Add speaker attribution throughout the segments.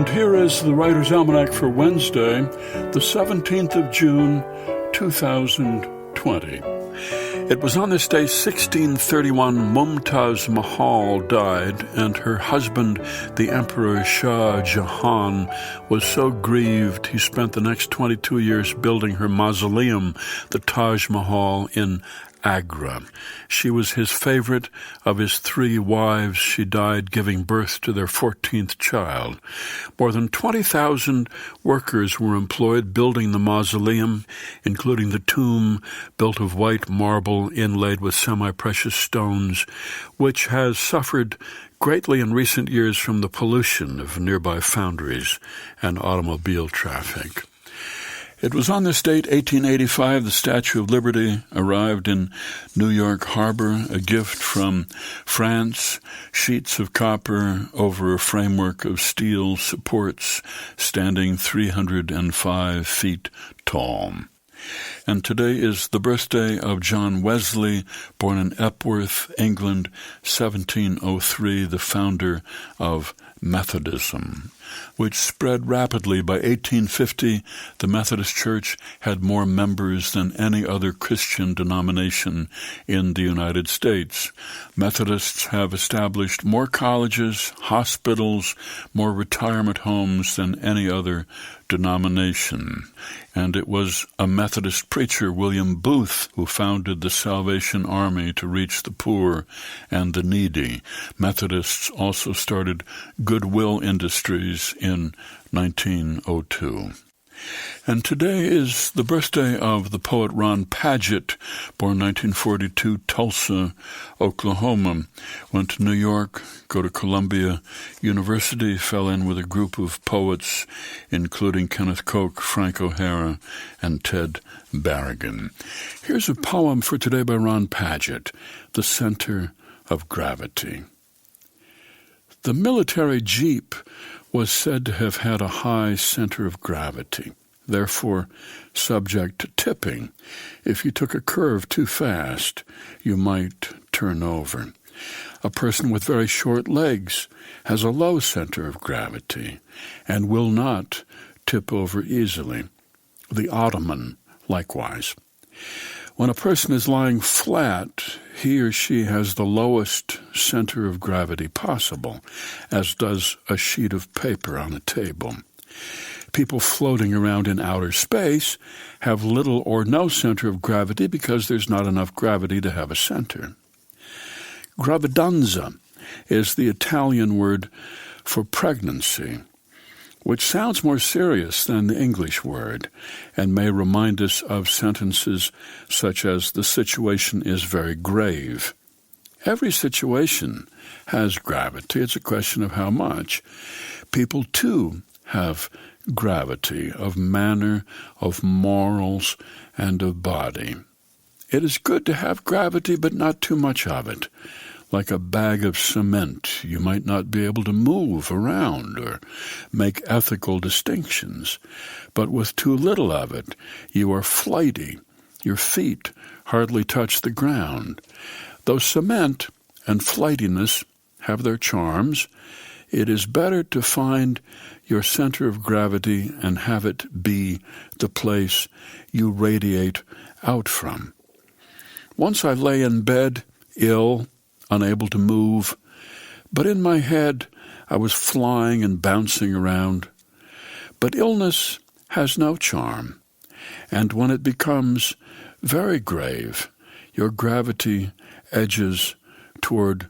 Speaker 1: And here is the Writer's Almanac for Wednesday, the 17th of June, 2020. It was on this day, 1631, Mumtaz Mahal died, and her husband, the Emperor Shah Jahan, was so grieved he spent the next 22 years building her mausoleum, the Taj Mahal, in Agra. She was his favorite. Of his 3 wives, she died giving birth to their 14th child. More than 20,000 workers were employed building the mausoleum, including the tomb built of white marble inlaid with semi-precious stones, which has suffered greatly in recent years from the pollution of nearby foundries and automobile traffic. It was on this date, 1885, the Statue of Liberty arrived in New York Harbor, a gift from France, sheets of copper over a framework of steel supports standing 305 feet tall. And today is the birthday of John Wesley, born in Epworth, England, 1703, the founder of Methodism, which spread rapidly. By 1850, the Methodist Church had more members than any other Christian denomination in the United States. Methodists have established more colleges, hospitals, more retirement homes than any other denomination. And it was a Methodist preacher, William Booth, who founded the Salvation Army to reach the poor and the needy. Methodists also started Goodwill Industries in 1902. And today is the birthday of the poet Ron Padgett, born 1942, Tulsa, Oklahoma. Went to New York, go to Columbia University, fell in with a group of poets, including Kenneth Koch, Frank O'Hara, and Ted Barrigan. Here's a poem for today by Ron Padgett, The Center of Gravity. The military jeep was said to have had a high center of gravity, therefore subject to tipping. If you took a curve too fast, you might turn over. A person with very short legs has a low center of gravity and will not tip over easily. The ottoman, likewise. When a person is lying flat, he or she has the lowest center of gravity possible, as does a sheet of paper on a table. People floating around in outer space have little or no center of gravity because there's not enough gravity to have a center. Gravidanza is the Italian word for pregnancy, which sounds more serious than the English word and may remind us of sentences such as, the situation is very grave. Every situation has gravity. It's a question of how much. People, too, have gravity of manner, of morals, and of body. It is good to have gravity, but not too much of it. Like a bag of cement, you might not be able to move around or make ethical distinctions. But with too little of it, you are flighty. Your feet hardly touch the ground. Though cement and flightiness have their charms, it is better to find your center of gravity and have it be the place you radiate out from. Once I lay in bed, ill, unable to move, but in my head I was flying and bouncing around. But illness has no charm, and when it becomes very grave, your gravity edges toward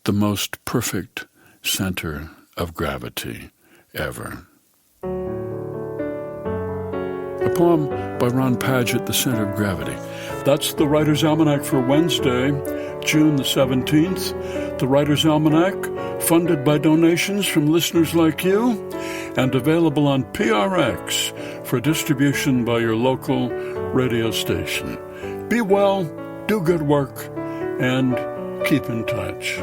Speaker 1: the most perfect center of gravity ever. A poem by Ron Padgett, The Center of Gravity. That's the Writer's Almanac for Wednesday, June the 17th. The Writer's Almanac, funded by donations from listeners like you, and available on PRX for distribution by your local radio station. Be well, do good work, and keep in touch.